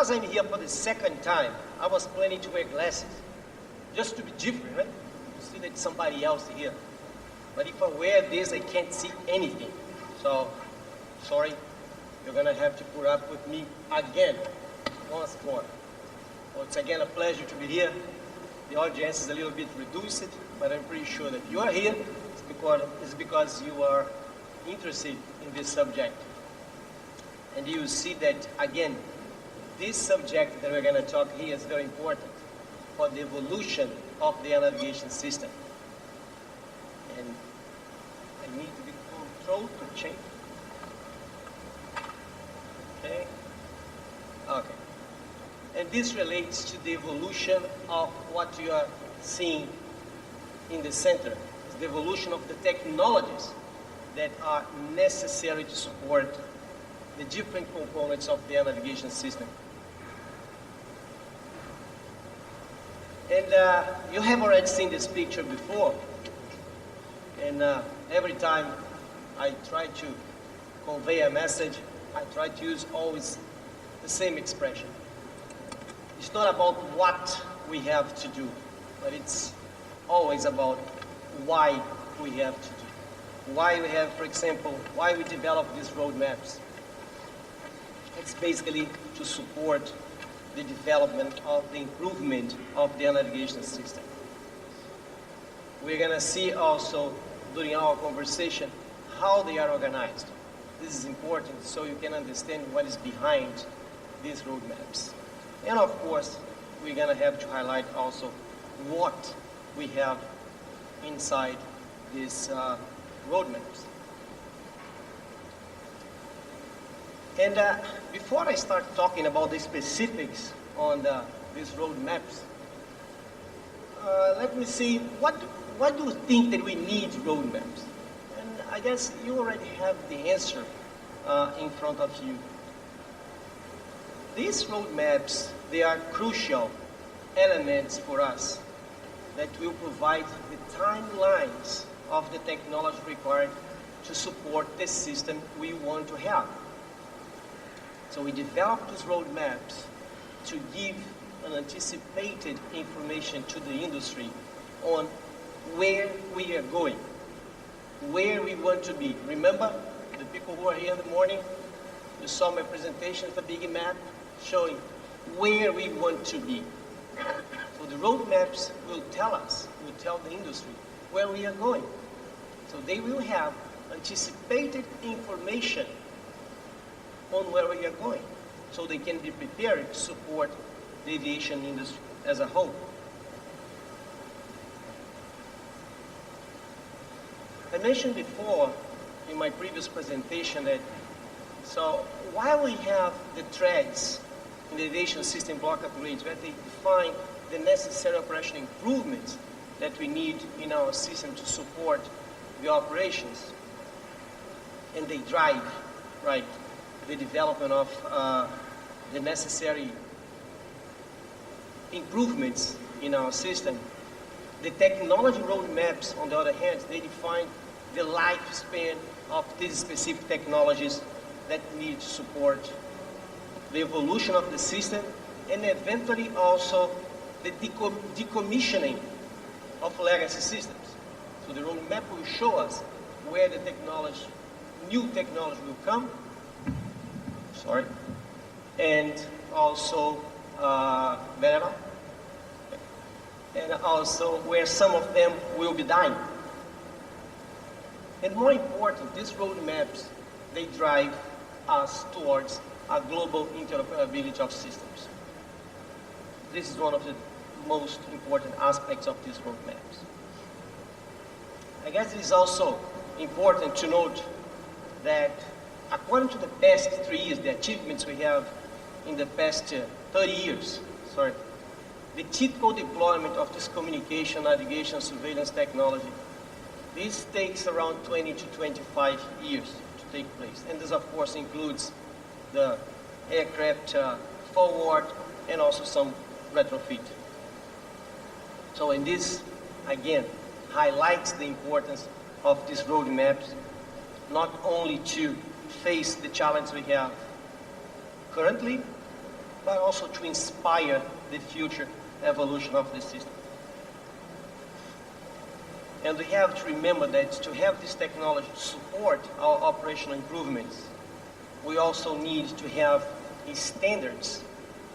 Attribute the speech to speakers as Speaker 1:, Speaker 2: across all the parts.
Speaker 1: because I'm here for the second time, I was planning to wear glasses, just to be different, right? To see that somebody else here. But if I wear this, I can't see anything. So, sorry, you're gonna have to put up with me again, once more. So it's again a pleasure to be here. The audience is a little bit reduced, but I'm pretty sure that you are here it's because you are interested in this subject. And you see that, again, this subject that we're going to talk here is very important for the evolution of the navigation system. And I need the control to change. Okay. Okay. And this relates to the evolution of what you are seeing in the center. It's the evolution of the technologies that are necessary to support the different components of the navigation system. And you have already seen this picture before. And every time I try to convey a message, I try to use always the same expression. It's not about what we have to do, but it's always about why we have to do. Why we have, for example, why we develop these roadmaps. It's basically to support the development of the improvement of the navigation system. We're going to see also during our conversation how they are organized. This is important so you can understand what is behind these roadmaps. And of course, we're going to have to highlight also what we have inside these roadmaps. And before I start talking about the specifics on these roadmaps, let me see, what do you think that we need roadmaps? And I guess you already have the answer in front of you. These roadmaps, they are crucial elements for us that will provide the timelines of the technology required to support the system we want to have. So we developed these roadmaps to give an anticipated information to the industry on where we are going, where we want to be. Remember, the people who are here in the morning, you saw my presentation with a big map showing where we want to be. So the roadmaps will tell us, will tell the industry where we are going. So they will have anticipated information on where we are going, so they can be prepared to support the aviation industry as a whole. I mentioned before in my previous presentation that, so while we have the threads in the aviation system block upgrades, where they define the necessary operational improvements that we need in our system to support the operations, and they drive, right, the development of the necessary improvements in our system. The technology roadmaps, on the other hand, they define the lifespan of these specific technologies that need to support the evolution of the system and eventually also the decommissioning of legacy systems. So the roadmap will show us where the technology, new technology will come, and also and also where some of them will be dying. And more important, these roadmaps, they drive us towards a global interoperability of systems. This is one of the most important aspects of these roadmaps. I guess it is also important to note that according to the past 3 years, the achievements we have in the past 30 years, the typical deployment of this communication, navigation, surveillance technology, this takes around 20 to 25 years to take place. And this, of course, includes the aircraft forward and also some retrofit. So, and this, again, highlights the importance of these roadmaps, not only to face the challenge we have currently, but also to inspire the future evolution of the system. And we have to remember that to have this technology support our operational improvements, we also need to have standards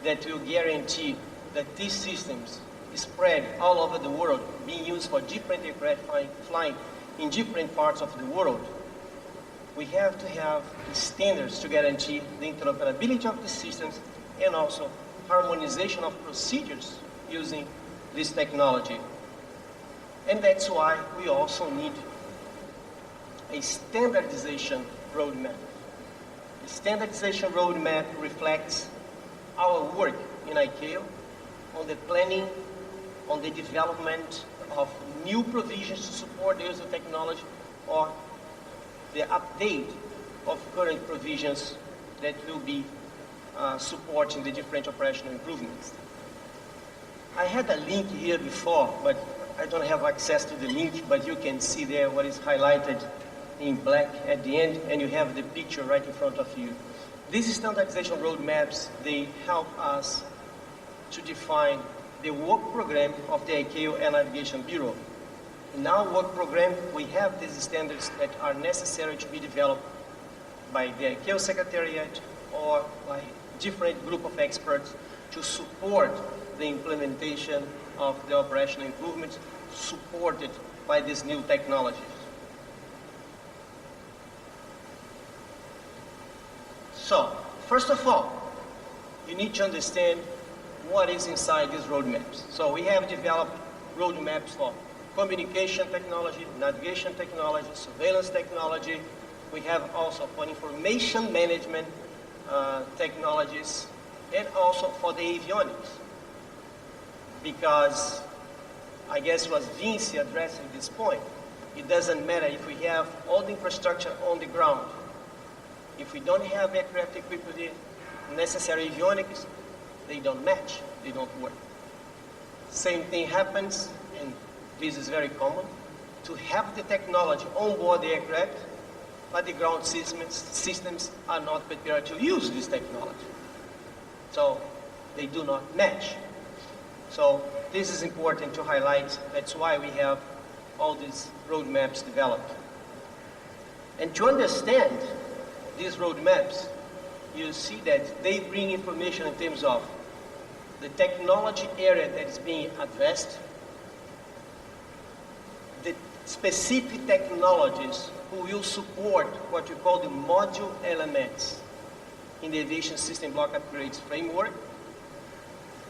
Speaker 1: that will guarantee that these systems spread all over the world, being used for different aircraft flying in different parts of the world. We have to have standards to guarantee the interoperability of the systems and also harmonization of procedures using this technology. And that's why we also need a standardization roadmap. The standardization roadmap reflects our work in ICAO on the planning, on the development of new provisions to support the use of technology, or the update of current provisions that will be supporting the different operational improvements. I had a link here before, but I don't have access to the link, but you can see there what is highlighted in black at the end, and you have the picture right in front of you. These standardization roadmaps, they help us to define the work program of the ICAO Air Navigation Bureau. In our work program, we have these standards that are necessary to be developed by the ICAO Secretariat or by different group of experts to support the implementation of the operational improvements supported by these new technologies. So, first of all, you need to understand what is inside these roadmaps. So we have developed roadmaps for communication technology, navigation technology, surveillance technology. We have also for information management technologies, and also for the avionics. Because I guess it was Vinci addressing this point. It doesn't matter if we have all the infrastructure on the ground. If we don't have aircraft equipped with the necessary avionics, they don't match, they don't work. Same thing happens, and this is very common, to have the technology on board the aircraft, but the ground systems are not prepared to use this technology. So they do not match. So this is important to highlight. That's why we have all these roadmaps developed. And to understand these roadmaps, you see that they bring information in terms of the technology area that is being addressed, the specific technologies who will support what we call the module elements in the aviation system block upgrades framework.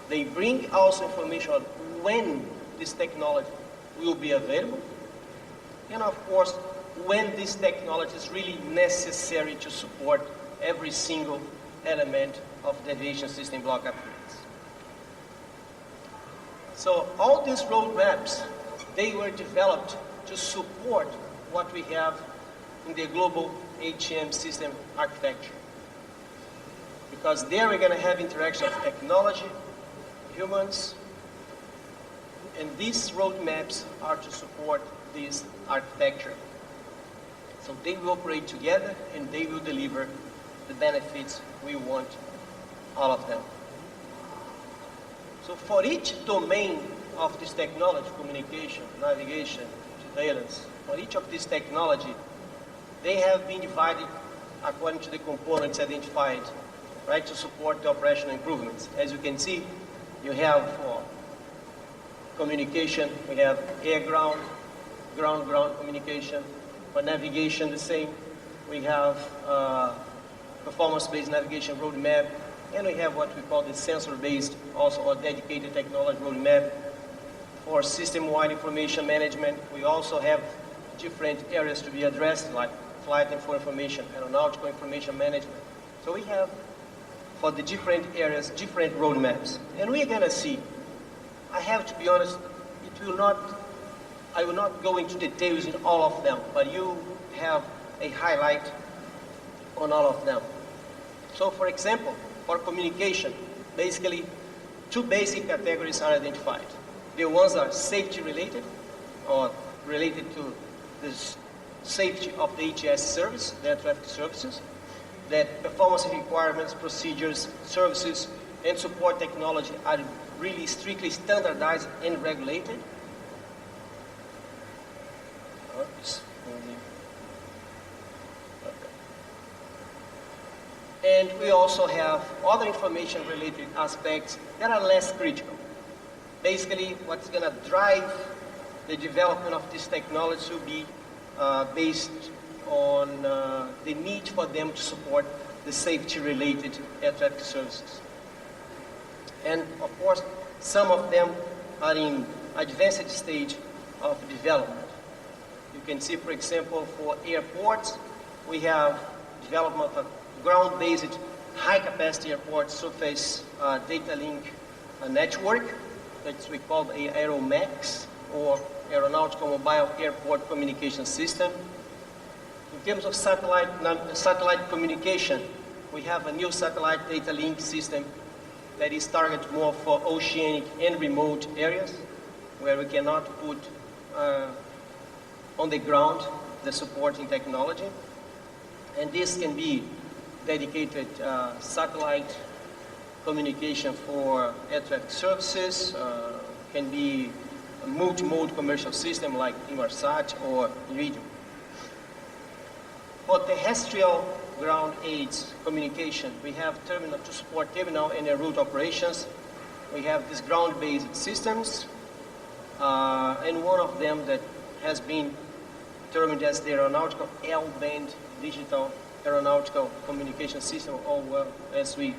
Speaker 1: They bring also information on when this technology will be available, and of course, when this technology is really necessary to support every single element of the aviation system block upgrades. So all these roadmaps, they were developed to support what we have in the global HM system architecture. Because there we're going to have interaction of technology, humans, and these roadmaps are to support this architecture. So they will operate together and they will deliver the benefits we want, all of them. So for each domain of this technology, communication, navigation, surveillance, for each of these technology, they have been divided according to the components identified, right, to support the operational improvements. As you can see, you have for communication, we have air-ground, ground-ground communication. For navigation, the same. We have performance-based navigation roadmap, and we have what we call the sensor-based, also a dedicated technology roadmap. For system-wide information management, we also have different areas to be addressed, like flight info information, aeronautical information management. So we have, for the different areas, different roadmaps. And we're going to see, I have to be honest, I will not go into details in all of them, but you have a highlight on all of them. So for example, for communication, basically two basic categories are identified. The ones are safety related, or related to the safety of the ATS service, the air traffic services, that performance requirements, procedures, services and support technology are really strictly standardized and regulated. Oops. And we also have other information related aspects that are less critical. Basically, what's going to drive the development of this technology will be based on the need for them to support the safety-related air traffic services. And of course, some of them are in advanced stage of development. You can see, for example, for airports, we have development of ground-based high-capacity airport surface data link network that we call AeroMax, or Aeronautical Mobile Airport Communication System. In terms of satellite communication, we have a new satellite data link system that is targeted more for oceanic and remote areas where we cannot put on the ground the supporting technology. And this can be dedicated satellite communication for air traffic services, can be a multi-mode commercial system like Inmarsat or Iridium. For terrestrial ground aids communication, we have terminal to support terminal and air route operations. We have these ground-based systems, and one of them that has been termed as the aeronautical L-band digital aeronautical communication system, or as we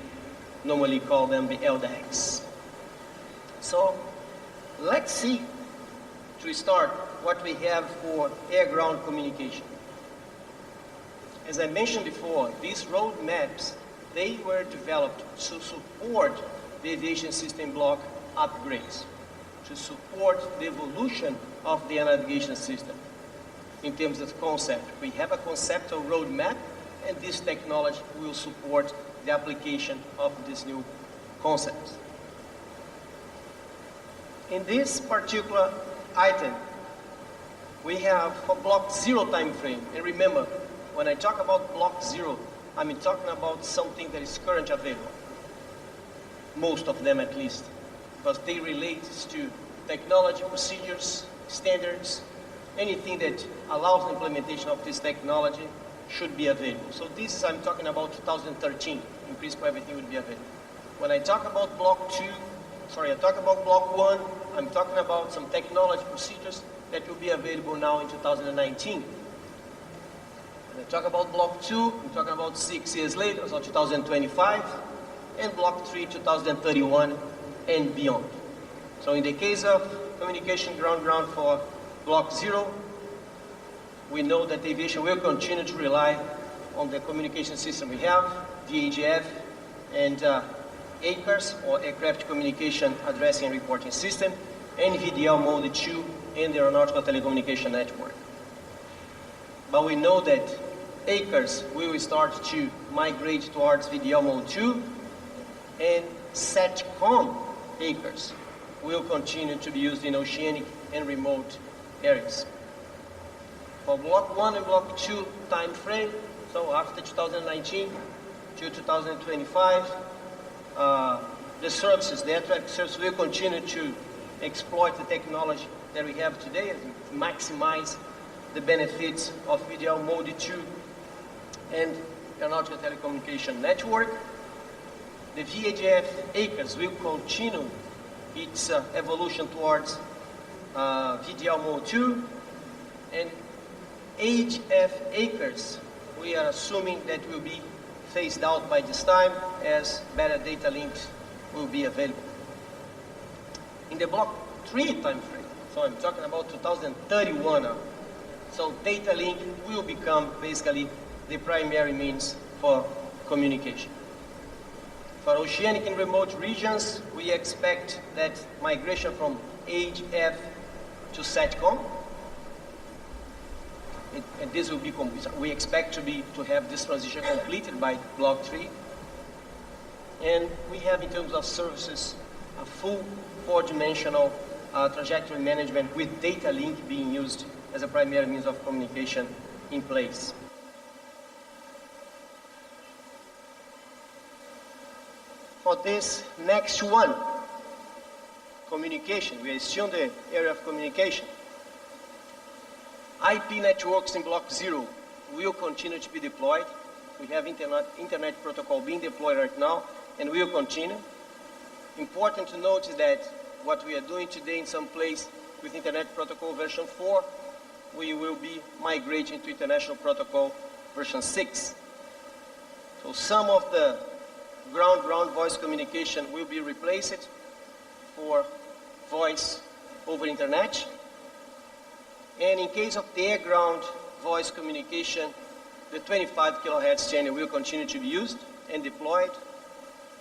Speaker 1: normally call them, the LDACs. So let's see, to start, what we have for air-ground communication. As I mentioned before, these roadmaps, they were developed to support the aviation system block upgrades, to support the evolution of the navigation system. In terms of concept, we have a conceptual roadmap, and this technology will support the application of these new concepts. In this particular item, we have for block 0 time frame. And remember, when I talk about block 0, I'm talking about something that is currently available. Most of them at least, because they relate to technology, procedures, standards, anything that allows the implementation of this technology should be available. So this is, I'm talking about 2013, in principle everything would be available. When I talk about block 1, I'm talking about some technology procedures that will be available now in 2019. When I talk about block 2, I'm talking about 6 years later, so 2025, and block 3, 2031 and beyond. So in the case of communication ground-ground for block 0, we know that aviation will continue to rely on the communication system we have, VHF and ACARS, or Aircraft Communication Addressing and Reporting System, and VDL Mode 2 and the Aeronautical Telecommunication Network. But we know that ACARS will start to migrate towards VDL Mode 2, and SATCOM ACARS will continue to be used in oceanic and remote areas. For block 1 and block 2 time frame, so after 2019 to 2025, the services, the air traffic service will continue to exploit the technology that we have today and maximize the benefits of VDL Mode 2 and Aeronautical Telecommunication Network. The VHF ACARS will continue its evolution towards VDL Mode 2, and HF ACARS, we are assuming that will be phased out by this time as better data links will be available. In the block 3 time frame, so I'm talking about 2031 now, so data link will become basically the primary means for communication. For oceanic and remote regions, we expect that migration from HF to SATCOM, and this will be, we expect to have this transition completed by block 3. And we have, in terms of services, a full 4-dimensional trajectory management with data link being used as a primary means of communication in place. For About this next one, communication. We are still in the area of communication. IP networks in block 0 will continue to be deployed. We have internet protocol being deployed right now and will continue. Important to note is that what we are doing today in some place with Internet Protocol version 4, we will be migrating to International Protocol version 6. So some of the ground-round voice communication will be replaced for voice over Internet. And in case of the air-ground voice communication, the 25 kilohertz channel will continue to be used and deployed.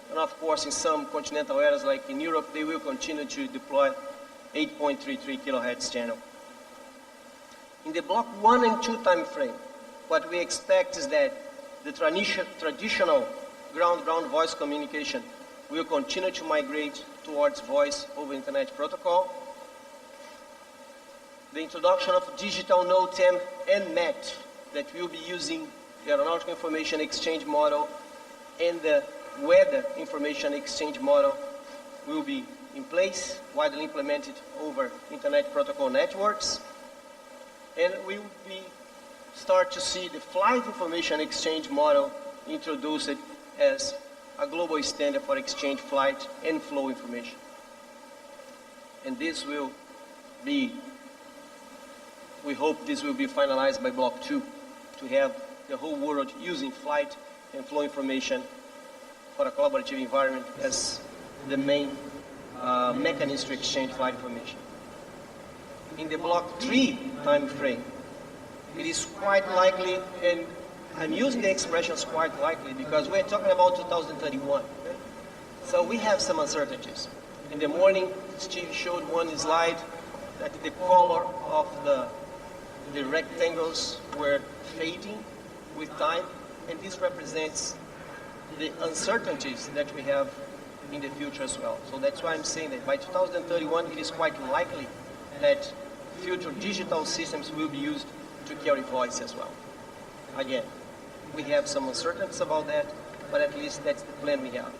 Speaker 1: And of course, in some continental areas like in Europe, they will continue to deploy 8.33 kilohertz channel. In the block 1 and 2 time frame, what we expect is that the traditional ground-round voice communication will continue to migrate towards voice over Internet protocol. The introduction of digital NOTAM and MET that will be using the aeronautical information exchange model and the weather information exchange model will be in place, widely implemented over Internet protocol networks. And we will start to see the flight information exchange model introduced as a global standard for exchange flight and flow information. And this will be, we hope this will be finalized by block 2 to have the whole world using flight and flow information for a collaborative environment as the main mechanism to exchange flight information. In the block 3 time frame, it is quite likely, and I'm using the expressions quite likely because we're talking about 2031. So we have some uncertainties. In the morning, Steve showed one slide that the color of the rectangles were fading with time, and this represents the uncertainties that we have in the future as well. So that's why I'm saying that by 2031, it is quite likely that future digital systems will be used to carry voice as well. Again, we have some uncertainties about that, but at least that's the plan we have.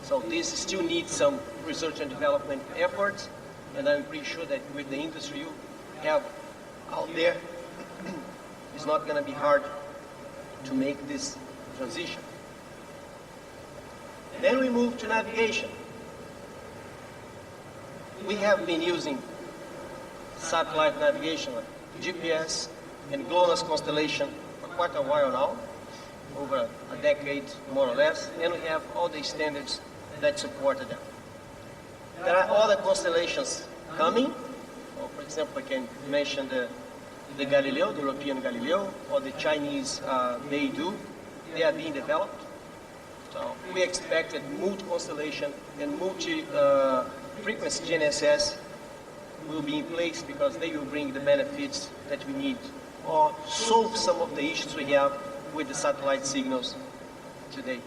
Speaker 1: So this still needs some research and development efforts, and I'm pretty sure that with the industry you have out there, it's not going to be hard to make this transition. Then we move to navigation. We have been using satellite navigation, like GPS and GLONASS constellation for quite a while now, over a decade more or less, and we have all the standards that supported them. There are other constellations coming. So for example, I can mention the Galileo, the European Galileo, or the Chinese Beidou. They are being developed. So we expect that multi-constellation and multi-frequency GNSS will be in place because they will bring the benefits that we need or solve some of the issues we have with the satellite signals today.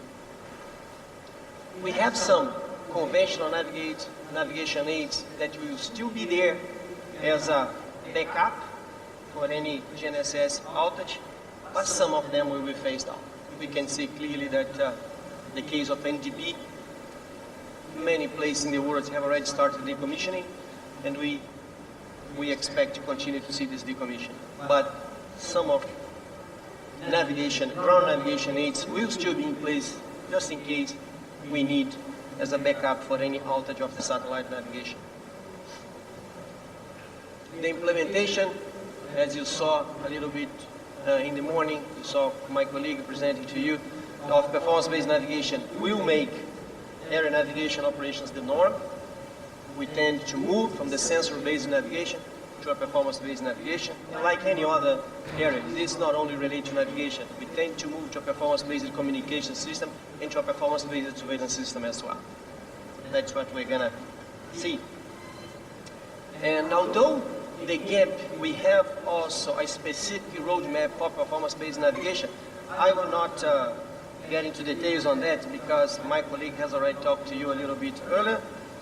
Speaker 1: We have some conventional navigation aids that will still be there as a backup for any GNSS outage, but some of them will be phased out. We can see clearly that the case of NDB, many places in the world have already started decommissioning, and we expect to continue to see this decommission. But some of navigation, ground navigation aids will still be in place just in case we need as a backup for any outage of the satellite navigation. The implementation, as you saw a little bit in the morning, you saw my colleague presenting to you, of performance-based navigation will make air navigation operations the norm. We tend to move from the sensor-based navigation to a performance-based navigation. And like any other area, this is not only related to navigation. We tend to move to a performance-based communication system and to a performance-based surveillance system as well. That's what we're going to see. And although the gap, we have also a specific roadmap for performance-based navigation, I will not get into details on that because my colleague has already talked to you a little bit earlier.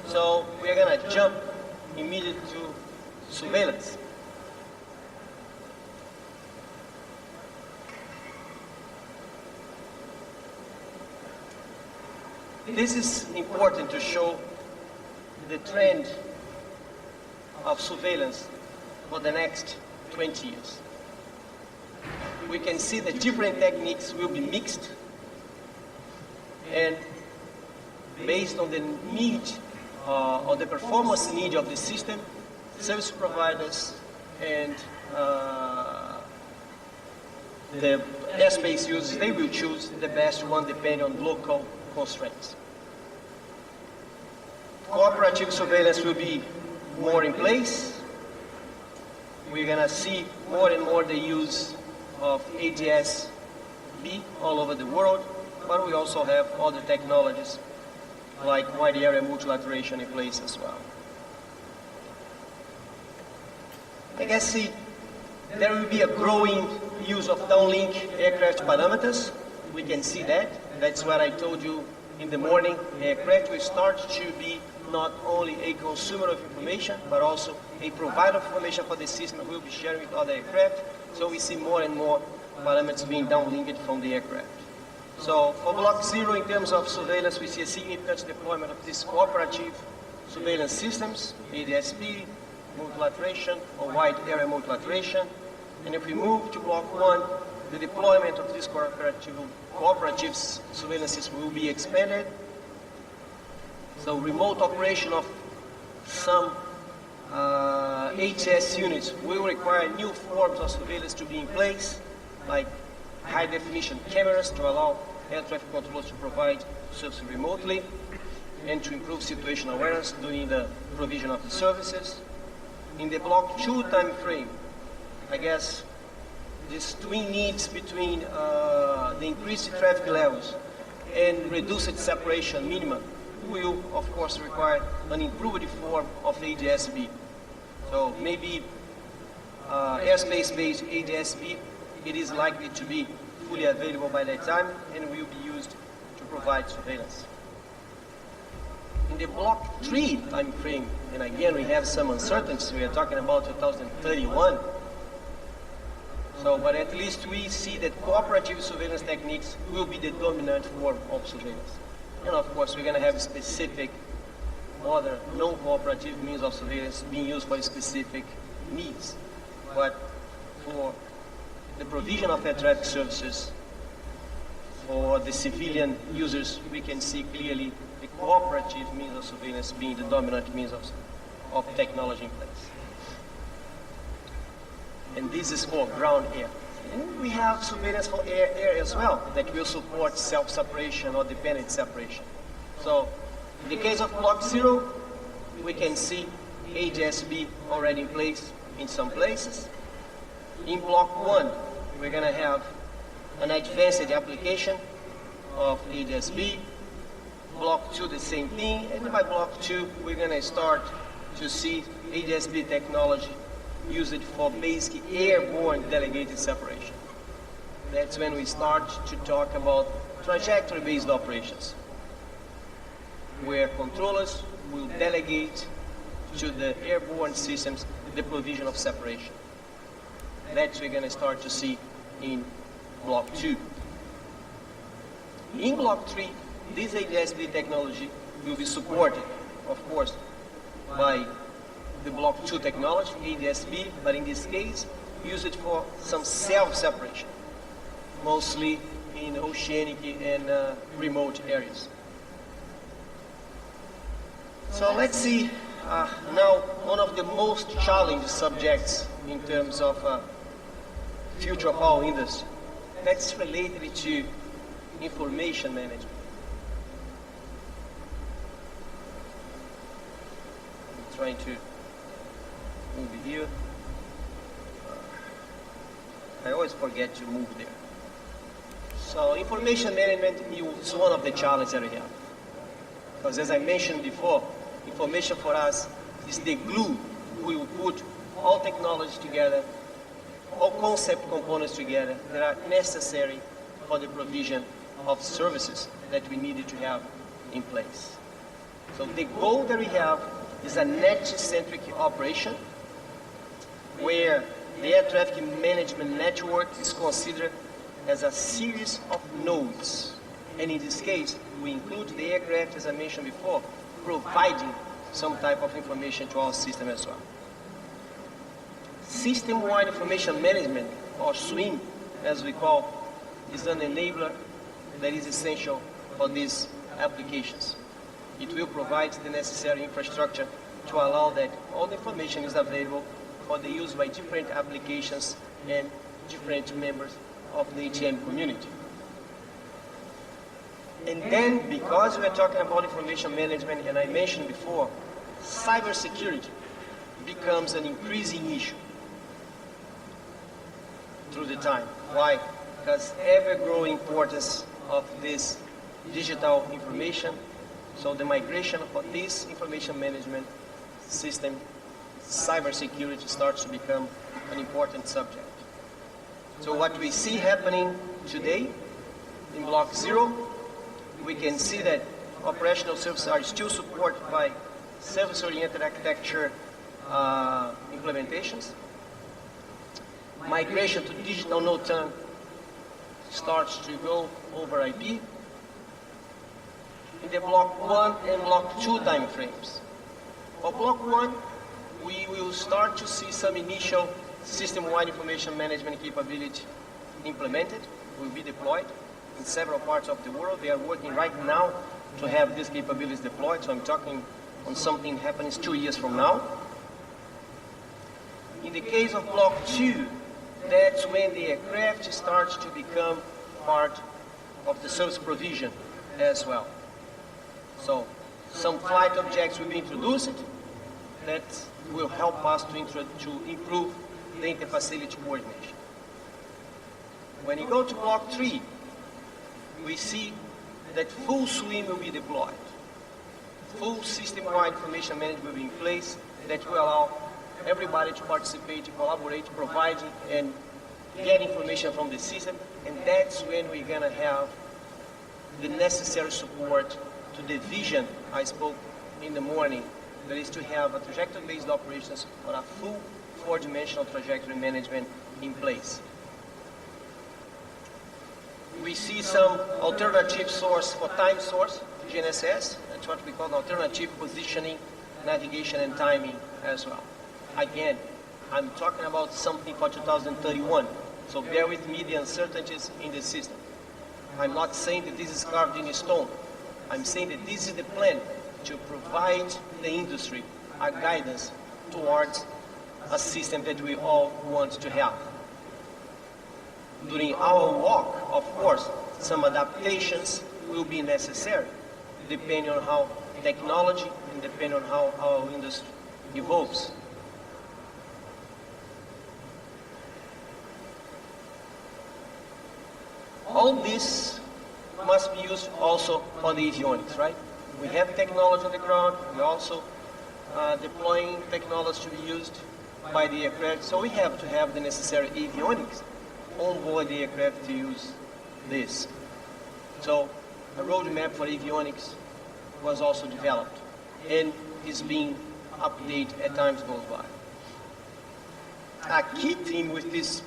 Speaker 1: So we're going to jump immediately to surveillance. This is important to show the trend of surveillance for the next 20 years. We can see that different techniques will be mixed, and based on the need, on the performance need of the system, service providers and the airspace users, they will choose the best one depending on local constraints. Cooperative surveillance will be more in place. We're going to see more and more the use of ADS-B all over the world, but we also have other technologies like wide area multilateration in place as well. I guess there will be a growing use of downlink aircraft parameters. We can see that. That's what I told you in the morning. Aircraft will start to be not only a consumer of information, but also a provider of information for the system that will be sharing with other aircraft. So we see more and more parameters being downlinked from the aircraft. So for Block 0, in terms of surveillance, we see a significant deployment of these cooperative surveillance systems, ADS-B, multilateration, or wide area multilateration. And if we move to Block 1, the deployment of these cooperative surveillance systems will be expanded. So remote operation of some HS units will require new forms of surveillance to be in place, like high-definition cameras to allow air traffic controllers to provide service remotely and to improve situational awareness during the provision of the services. In the Block 2 time frame, I guess these twin needs between the increased traffic levels and reduced separation minimum will, of course, require an improved form of ADS-B. So maybe airspace-based ADS-B, it is likely to be fully available by that time and will be used to provide surveillance. In the Block 3 time frame, and again we have some uncertainties, we are talking about 2031. So, but at least we see that cooperative surveillance techniques will be the dominant form of surveillance. And of course, we're going to have specific other non-cooperative means of surveillance being used for specific needs. But for the provision of air traffic services for the civilian users, we can see clearly the cooperative means of surveillance being the dominant means of technology in place. And this is for ground air. And we have surveillance for air as well that will support self-separation or dependent separation. So in the case of Block 0, we can see ADS-B already in place in some places. In Block 1, we're going to have an advanced application of ADS-B. Block 2, the same thing. And by Block 2, we're going to start to see ADS-B technology used for basic airborne delegated separation. That's when we start to talk about trajectory-based operations, where controllers will delegate to the airborne systems the provision of separation. That's what we're going to start to see in Block 2. In Block 3, this ADS-B technology will be supported, of course, by the Block 2 technology, ADS-B, but in this case, use it for some self-separation, mostly in oceanic and remote areas. So let's see now one of the most challenging subjects in terms of future of our industry. That's related to information management. I'm trying to move here. I always forget to move there. So information management is one of the challenges that we have. Because as I mentioned before, information for us is the glue. We will put all technology together, all concept components together that are necessary for the provision of services that we needed to have in place. So the goal that we have is a net-centric operation where the air traffic management network is considered as a series of nodes And in this case, we include the aircraft, as I mentioned before, providing some type of information to our system as well. System-wide information management, or SWIM, as we call, is an enabler that is essential for these applications. It will provide the necessary infrastructure to allow that all the information is available for the use by different applications and different members of the ATM community. And then, because we're talking about information management, and I mentioned before, cybersecurity becomes an increasing issue through the time. Why? Because ever-growing importance of this digital information, so the migration for this information management system, cybersecurity starts to become an important subject. So what we see happening today in Block 0, we can see that operational services are still supported by service-oriented architecture implementations. Migration to digital no-turn starts to go over IP. In the Block 1 and Block 2 time frames. For Block 1, we will start to see some initial system-wide information management capability implemented, will be deployed in several parts of the world. They are working right now to have these capabilities deployed, so I'm talking on something happening 2 years from now. In the case of Block 2, that's when the aircraft starts to become part of the service provision as well. So some flight objects will be introduced that will help us to improve the inter-facility coordination. When you go to Block 3, we see that full SWIM will be deployed. Full system-wide information management will be in place that will allow everybody to participate, to collaborate, provide and get information from the system, and that's when we're going to have the necessary support to the vision I spoke in the morning, that is to have a trajectory-based operations or a full four-dimensional trajectory management in place. We see some alternative source for time source, GNSS, that's what we call alternative positioning, navigation and timing as well. Again, I'm talking about something for 2031, so bear with me the uncertainties in the system. I'm not saying that this is carved in stone. I'm saying that this is the plan to provide the industry a guidance towards a system that we all want to have. During our walk, of course, some adaptations will be necessary, depending on how technology and depending on how our industry evolves. All this must be used also for the avionics, right? We have technology on the ground. We're also deploying technology to be used by the aircraft. So we have to have the necessary avionics on board the aircraft to use this. So a roadmap for avionics was also developed and is being updated as time goes by. A key theme with this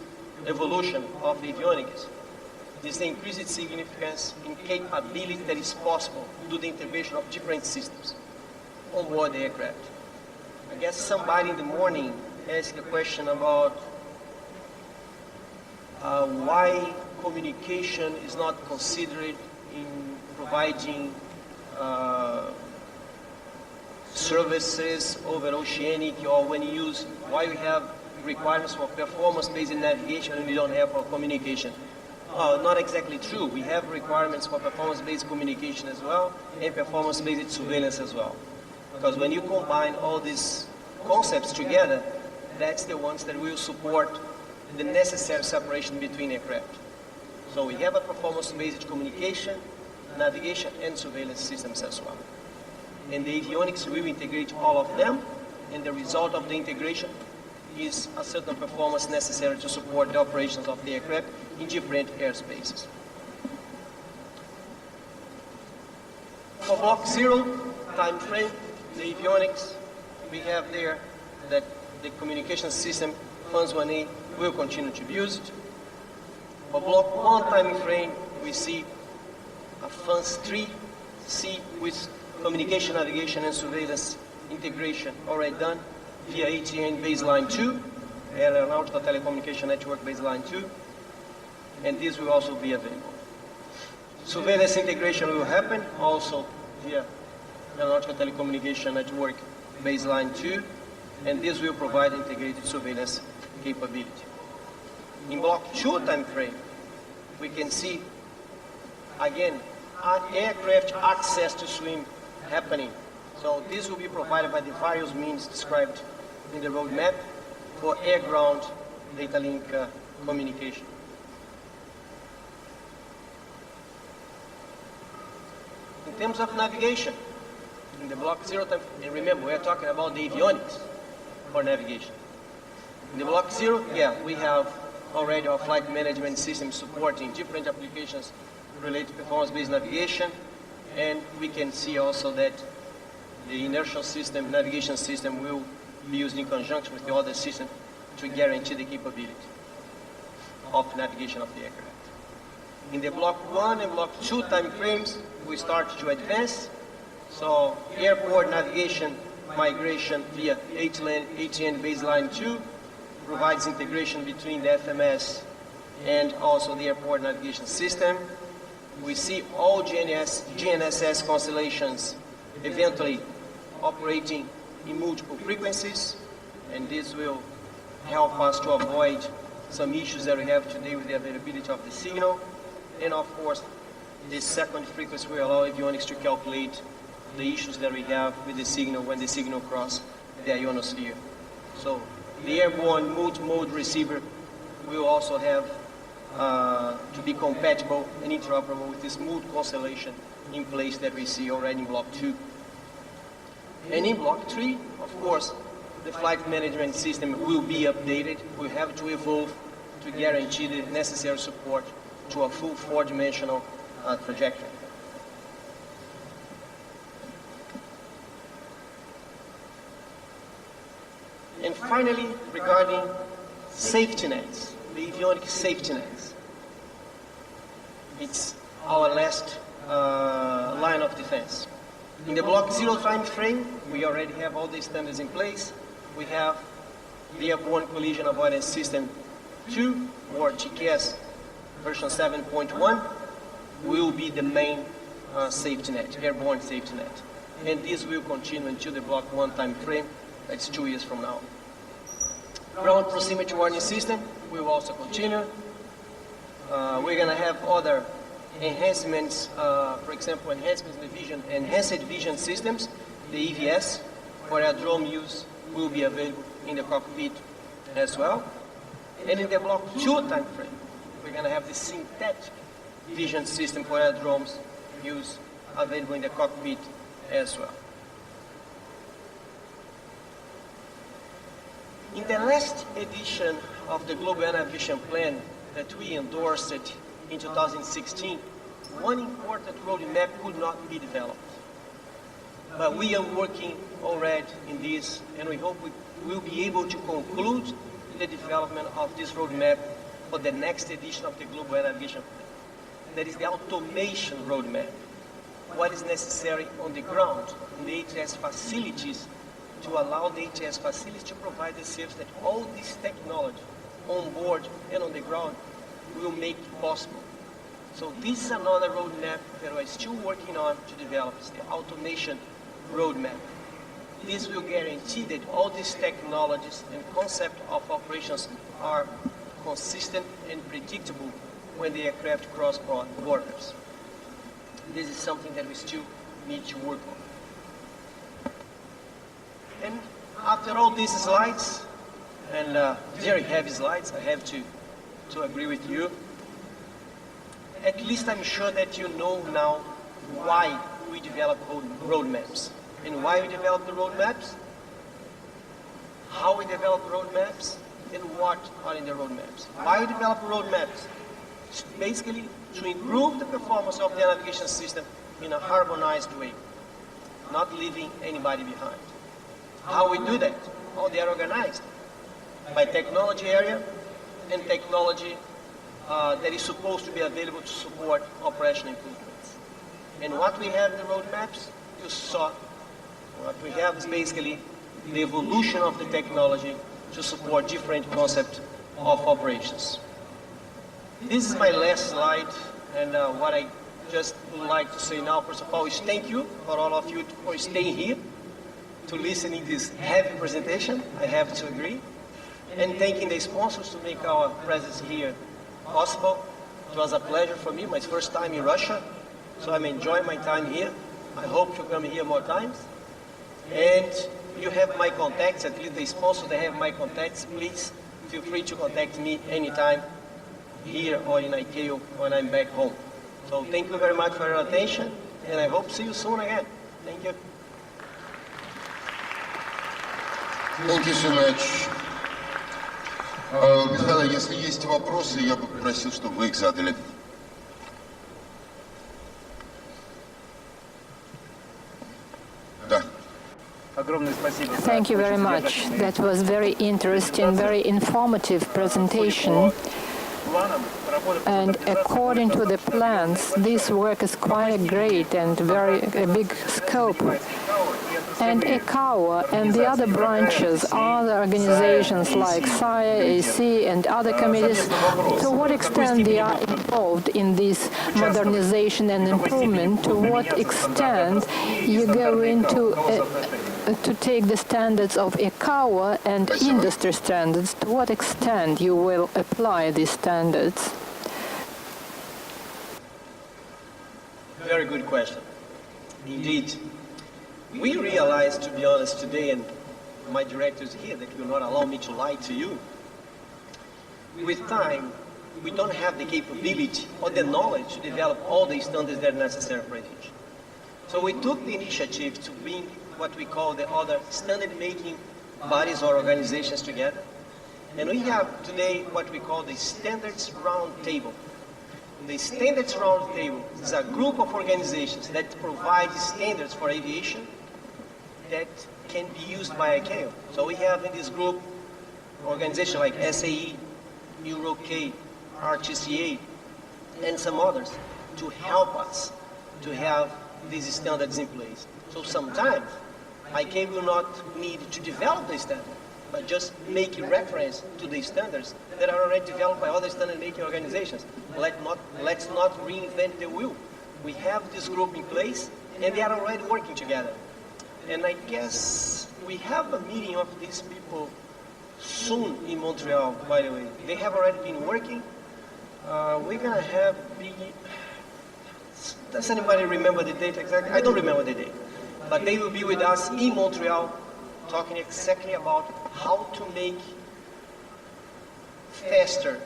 Speaker 1: evolution of avionics is the increased significance in capability that is possible due to the integration of different systems on board the aircraft. I guess somebody in the morning asked a question about why communication is not considered in providing services over oceanic, or when you use, why we have requirements for performance-based navigation and we don't have for communication. Not exactly true. We have requirements for performance-based communication as well and performance-based surveillance as well. Because when you combine all these concepts together, that's the ones that will support the necessary separation between aircraft. So we have a performance-based communication, navigation, and surveillance systems as well. And the avionics will integrate all of them, and the result of the integration is a certain performance necessary to support the operations of the aircraft in different airspaces. For Block 0 time frame, the avionics, we have there that the communication system, FUNS 1A, will continue to be used. For Block 1 time frame, we see a FANS 3C with communication, navigation, and surveillance integration already done via ATN baseline 2, Aeronautical Telecommunication Network baseline 2, and this will also be available. Surveillance integration will happen also via Aeronautical Telecommunication Network baseline 2, and this will provide integrated surveillance capability. In Block 2 time frame, we can see again aircraft access to swim happening. So this will be provided by the various means described in the roadmap for air-ground data link communication. In terms of navigation, in the Block 0 time, and remember, we are talking about the avionics for navigation. In the Block 0, we have already our flight management system supporting different applications related to performance-based navigation, and we can see also that the inertial system, navigation system, will be used in conjunction with the other system to guarantee the capability of navigation of the aircraft. In the Block 1 and Block 2 time frames, we start to advance. So airport navigation migration via ATN baseline 2 provides integration between the FMS and also the airport navigation system. We see all GNSS constellations eventually operating in multiple frequencies, and this will help us to avoid some issues that we have today with the availability of the signal. And of course, this second frequency will allow avionics to calculate the issues that we have with the signal when the signal crosses the ionosphere. So the airborne multi-mode receiver will also have to be compatible and interoperable with this mode constellation in place that we see already in Block 2. And in Block 3, of course, the flight management system will be updated. We have to evolve to guarantee the necessary support to a full four-dimensional trajectory. And finally, regarding safety nets, the avionics safety nets. It's our last line of defense. In the Block 0 time frame, we already have all the standards in place. We have the Airborne Collision Avoidance System 2, or TKS version 7.1, will be the main safety net, airborne safety net. And this will continue until the Block 1 time frame. That's 2 years from now. Ground proximity warning system will also continue. We're going to have other enhancements, for example, enhancements in the vision, enhanced vision systems. The EVS for aerodrome use will be available in the cockpit as well. And in the Block 2 time frame, we're going to have the synthetic vision system for aerodromes use available in the cockpit as well. In the last edition of the Global Air Navigation Plan that we endorsed in 2016, one important roadmap could not be developed. But we are working already in this, and we hope we will be able to conclude the development of this roadmap for the next edition of the Global Air Navigation Plan. That is the automation roadmap. What is necessary on the ground, in the ATS facilities, to allow the ATS facilities to provide the service that all this technology on board and on the ground will make possible. So this is another roadmap that we're still working on to develop. It's the automation roadmap. This will guarantee that all these technologies and concept of operations are consistent and predictable when the aircraft cross borders. This is something that we still need to work on. And after all these slides, and very heavy slides, I have to agree with you. At least I'm sure that you know now why we develop roadmaps. And why we develop the roadmaps, how we develop roadmaps, and what are in the roadmaps. Why we develop roadmaps? It's basically to improve the performance of the navigation system in a harmonized way, not leaving anybody behind. How we do that? How they are organized? By technology area and technology that is supposed to be available to support operational improvements. And what we have in the roadmaps, you saw. What we have is basically the evolution of the technology to support different concepts of operations. This is my last slide, and what I just would like to say now, first of all, is thank you for all of you for staying here to listen in this heavy presentation, I have to agree, and thanking the sponsors to make our presence here possible. It was a pleasure for me, my first time in Russia, so I'm enjoying my time here. I hope to come here more times. And you have my contacts, at least the sponsors, they have my contacts. Please feel free to contact me anytime here or in ICAO when I'm back home. So thank you very much for your attention, and I hope to see you soon again. Thank you.
Speaker 2: Thank you so much. Господа, если есть вопросы, я бы попросил, чтобы вы их задали. Да.
Speaker 3: Thank you very much. That was very interesting, very informative presentation. And according to the plans, this work is quite great and very big scope. And ECAO and the other branches, other organizations like SAE, AC, and other committees, to what extent they are involved in this modernization and improvement? To what extent you go into to take the standards of ECAO and industry standards? To what extent you will apply these standards?
Speaker 1: Very good question. Indeed. We realize, to be honest, today, and my director is here, that will not allow me to lie to you. With time, we don't have the capability or the knowledge to develop all the standards that are necessary for aviation. So we took the initiative to bring what we call the other standard-making bodies or organizations together. And we have today what we call the Standards Roundtable. The Standards Roundtable is a group of organizations that provide standards for aviation that can be used by ICAO. So we have in this group organizations like SAE, EuroK, RTCA, and some others to help us to have these standards in place. So sometimes ICAO will not need to develop the standard, but just make reference to the standards that are already developed by other standard-making organizations. Let's not reinvent the wheel. We have this group in place, and they are already working together. And I guess we have a meeting of these people soon in Montreal, by the way. They have already been working. We're going to have the... Does anybody remember the date exactly? I don't remember the date. But they will be with us in Montreal, talking exactly about how to make faster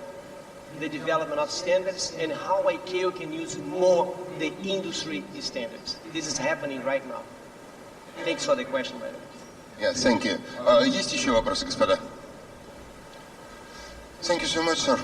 Speaker 1: the development of standards and how ICAO can use more the industry standards. This is happening right now. Thanks for the question, by the way.
Speaker 2: Yeah, thank you. Есть еще вопросы, господа? Thank you so much, sir.